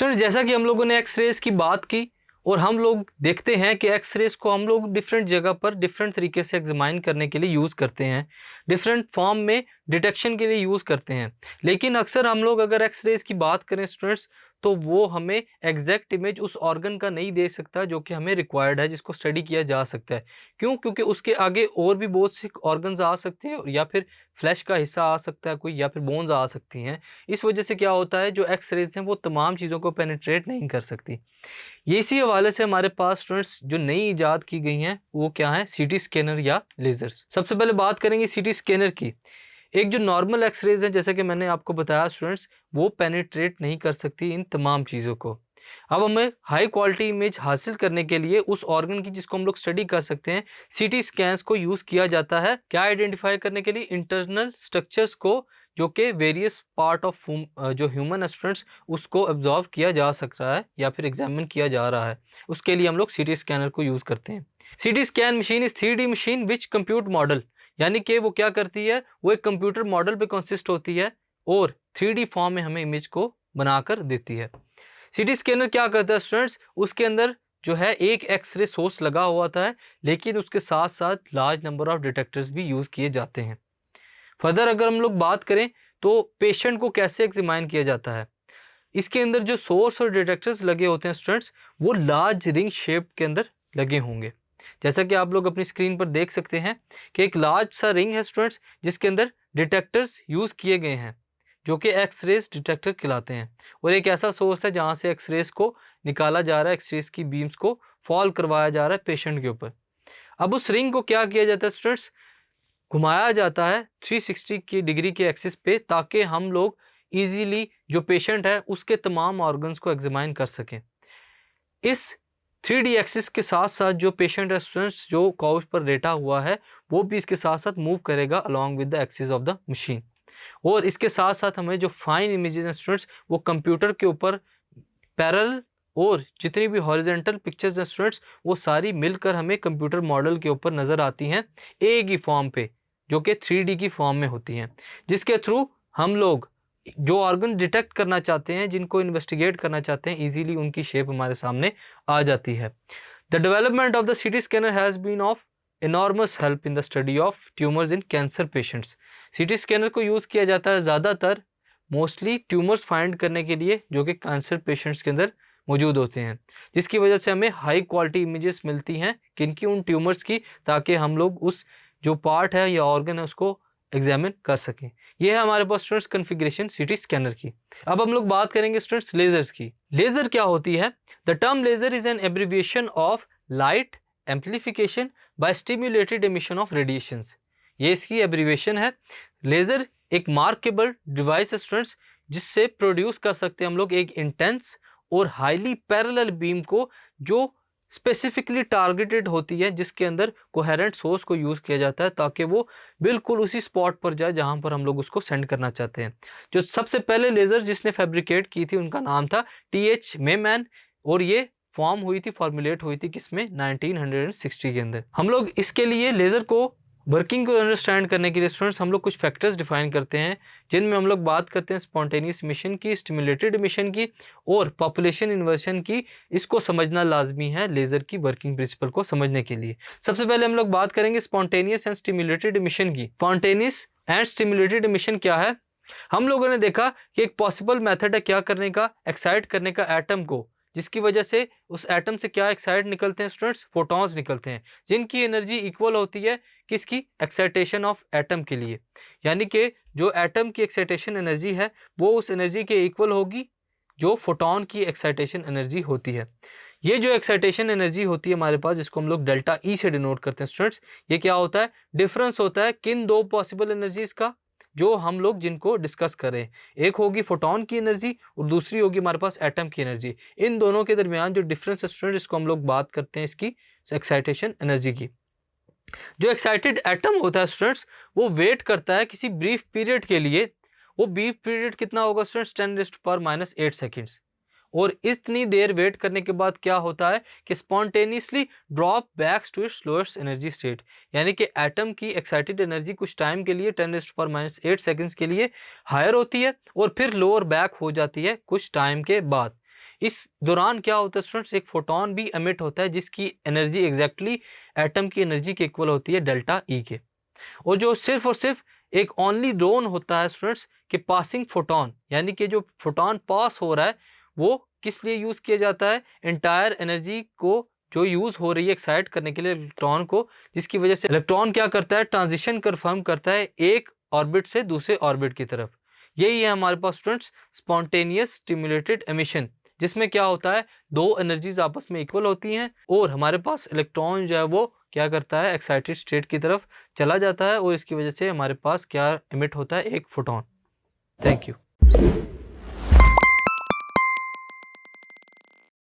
Student, जैसा कि हम लोगों ने एक्स रेज की बात की और हम लोग देखते हैं कि एक्स रेज को हम लोग डिफरेंट जगह पर डिफरेंट तरीके से एग्जामाइन करने के लिए यूज़ करते हैं, डिफरेंट फॉर्म में डिटेक्शन के लिए यूज़ करते हैं। लेकिन अक्सर हम लोग अगर एक्स रेज की बात करें स्टूडेंट्स, तो वो हमें एग्जैक्ट इमेज उस ऑर्गन का नहीं दे सकता जो कि हमें रिक्वायर्ड है, जिसको स्टडी किया जा सकता है। क्यों? क्योंकि उसके आगे और भी बहुत से ऑर्गन्स आ सकते हैं, या फिर फ्लैश का हिस्सा आ सकता है कोई, या फिर बोन्स आ सकती हैं। इस वजह से क्या होता है, जो एक्स रेज हैं वो तमाम चीज़ों को पेनिट्रेट नहीं कर सकती। ये इसी हवाले से हमारे पास स्टूडेंट्स जो नई इजाद की गई हैं वो क्या है, सीटी स्कैनर या लेजर्स। सबसे पहले बात करेंगे सीटी स्कैनर की। एक जो नॉर्मल एक्सरेज है, जैसे कि मैंने आपको बताया स्टूडेंट्स, वो पेनिट्रेट नहीं कर सकती इन तमाम चीज़ों को। अब हमें हाई क्वालिटी इमेज हासिल करने के लिए उस ऑर्गन की जिसको हम लोग स्टडी कर सकते हैं, सीटी स्कैन्स को यूज़ किया जाता है। क्या आइडेंटिफाई करने के लिए? इंटरनल स्ट्रक्चर्स को, जो कि वेरियस पार्ट ऑफ जो ह्यूमन स्टूडेंट्स उसको एब्जॉर्व किया जा सकता है या फिर एग्जामिन किया जा रहा है, उसके लिए हम लोग सीटी स्कैनर को यूज़ करते हैं। CT scan machine is 3D machine which compute model, यानी कि वो क्या करती है, वो एक कंप्यूटर मॉडल पे कंसिस्ट होती है और 3D फॉर्म में हमें इमेज को बनाकर देती है। सीटी स्कैनर क्या करता है स्टूडेंट्स, उसके अंदर जो है एक एक्सरे सोर्स लगा हुआ था है, लेकिन उसके साथ साथ लार्ज नंबर ऑफ डिटेक्टर्स भी यूज़ किए जाते हैं। फर्दर अगर हम लोग बात करें तो पेशेंट को कैसे एग्जामाइन किया जाता है, इसके अंदर जो सोर्स और डिटेक्टर्स लगे होते हैं स्टूडेंट्स, वो लार्ज रिंग शेप के अंदर लगे होंगे। जैसा कि आप लोग अपनी स्क्रीन पर देख सकते हैं कि एक लार्ज सा रिंग है स्टूडेंट्स, जिसके अंदर डिटेक्टर्स यूज़ किए गए हैं जो कि एक्स रेज डिटेक्टर कहलाते हैं। और एक ऐसा सोर्स है जहाँ से एक्स रेज को निकाला जा रहा है, एक्स रेज की बीम्स को फॉल करवाया जा रहा है पेशेंट के ऊपर। अब उस रिंग को क्या किया जाता है स्टूडेंट्स, घुमाया जाता है 360 की डिग्री के एक्सिस पे, ताकि हम लोग इजीली जो पेशेंट है उसके तमाम ऑर्गन्स को एग्जामाइन कर सकें। इस 3D एक्सिस के साथ साथ जो पेशेंट है स्टूडेंट्स, जो काउच पर लेटा हुआ है, वो भी इसके साथ साथ मूव करेगा along with the axis of the machine. और इसके साथ साथ हमें जो फाइन इमेजेस हैं स्टूडेंट्स, वो कंप्यूटर के ऊपर पैरेलल, और जितनी भी हॉरिजेंटल पिक्चर्स हैं स्टूडेंट्स, वो सारी मिलकर हमें कंप्यूटर मॉडल के ऊपर नज़र आती हैं एक ही फॉर्म पे, जो कि 3D की फॉर्म में होती हैं, जिसके थ्रू हम लोग जो ऑर्गन डिटेक्ट करना चाहते हैं, जिनको इन्वेस्टिगेट करना चाहते हैं, इजीली उनकी शेप हमारे सामने आ जाती है। The development of the CT scanner has been of enormous help in the study of tumors in cancer patients। सीटी स्कैनर को यूज़ किया जाता है ज़्यादातर मोस्टली ट्यूमर्स फाइंड करने के लिए जो कि कैंसर पेशेंट्स के अंदर मौजूद होते हैं, जिसकी वजह से हमें हाई क्वालिटी इमेजेस मिलती हैं किनकी, उन ट्यूमर्स की, ताकि हम लोग उस जो पार्ट है या ऑर्गन है उसको एग्जामिन कर सकें। ये है हमारे पास स्टूडेंट्स कॉन्फ़िगरेशन सीटी स्कैनर की। अब हम लोग बात करेंगे स्टूडेंट्स लेजर्स की। लेज़र क्या होती है? The term laser is an abbreviation of light amplification by stimulated emission of radiations. ये इसकी एब्रीवेशन है। लेज़र एक मार्केबल डिवाइस है स्टूडेंट्स, जिससे प्रोड्यूस कर सकते हैं हम लोग एक इंटेंस और हाईली पैरेलल बीम को, जो स्पेसिफिकली टारगेटेड होती है, जिसके अंदर कोहेरेंट सोर्स को यूज़ किया जाता है, ताकि वो बिल्कुल उसी स्पॉट पर जाए जहाँ पर हम लोग उसको सेंड करना चाहते हैं। जो सबसे पहले लेज़र जिसने फैब्रिकेट की थी, उनका नाम था TH मेमैन, और ये फॉर्म हुई थी, फॉर्मुलेट हुई थी किसमें, 1960 के अंदर। हम लोग इसके लिए लेज़र को वर्किंग को अंडरस्टैंड करने के लिए स्टूडेंट्स हम लोग कुछ फैक्टर्स डिफाइन करते हैं, जिनमें हम लोग बात करते हैं स्पॉन्टेनियस इमिशन की, स्टिमुलेटेड इमिशन की और पॉपुलेशन इन्वर्जन की। इसको समझना लाजमी है लेज़र की वर्किंग प्रिंसिपल को समझने के लिए। सबसे पहले हम लोग बात करेंगे स्पॉन्टेनियस एंड स्टिमुलेटेड इमिशन की। स्पॉन्टेनियस एंड स्टिमुलेटेड इमिशन क्या है? हम लोगों ने देखा कि एक पॉसिबल मेथड है क्या करने का, एक्साइट करने का एटम को, जिसकी वजह से उस एटम से क्या एक्साइट निकलते हैं स्टूडेंट्स, फोटॉन्स निकलते हैं, जिनकी एनर्जी इक्वल होती है किसकी, एक्साइटेशन ऑफ एटम के लिए। यानी कि जो एटम की एक्साइटेशन एनर्जी है वो उस एनर्जी के इक्वल होगी जो फोटॉन की एक्साइटेशन एनर्जी होती है। ये जो एक्साइटेशन एनर्जी होती है हमारे पास, जिसको हम लोग डेल्टा ई से डिनोट करते हैं स्टूडेंट्स, ये क्या होता है, डिफरेंस होता है किन दो पॉसिबल एनर्जीज का, जो हम लोग जिनको डिस्कस करें। एक होगी फोटॉन की एनर्जी और दूसरी होगी हमारे पास एटम की एनर्जी। इन दोनों के दरमियान जो डिफरेंस है स्टूडेंट, इसको हम लोग बात करते हैं इसकी एक्साइटेशन एनर्जी की। जो एक्साइटेड एटम होता है स्टूडेंट्स, वो वेट करता है किसी ब्रीफ पीरियड के लिए। वो ब्रीफ पीरियड कितना होगा स्टूडेंट्स, 10⁻⁻8 सेकेंड्स। और इतनी देर वेट करने के बाद क्या होता है कि spontaneously drop backs to its lowest energy state, यानी कि एटम की एक्साइटेड एनर्जी कुछ टाइम के लिए 10⁻⁸ सेकेंड्स के लिए हायर होती है और फिर लोअर बैक हो जाती है कुछ टाइम के बाद। इस दौरान क्या होता है स्टूडेंट्स, एक फोटोन भी एमिट होता है जिसकी एनर्जी एग्जैक्टली एटम की एनर्जी के इक्वल होती है डेल्टा ई के। और सिर्फ एक ओनली जोन होता है स्टूडेंट्स कि पासिंग फोटोन, यानी कि जो फोटोन पास हो रहा है वो किस लिए यूज़ किया जाता है, इंटायर एनर्जी को जो यूज़ हो रही है एक्साइट करने के लिए इलेक्ट्रॉन को, जिसकी वजह से इलेक्ट्रॉन क्या करता है, ट्रांजिशन कन्फर्म करता है एक ऑर्बिट से दूसरे ऑर्बिट की तरफ। यही है हमारे पास स्टूडेंट्स स्पॉन्टेनियस स्टिमुलेटेड एमिशन, जिसमें क्या होता है दो एनर्जीज आपस में इक्वल होती हैं और हमारे पास इलेक्ट्रॉन जो है वो क्या करता है एक्साइटेड स्टेट की तरफ चला जाता है और इसकी वजह से हमारे पास क्या एमिट होता है, एक फोटोन। Thank you.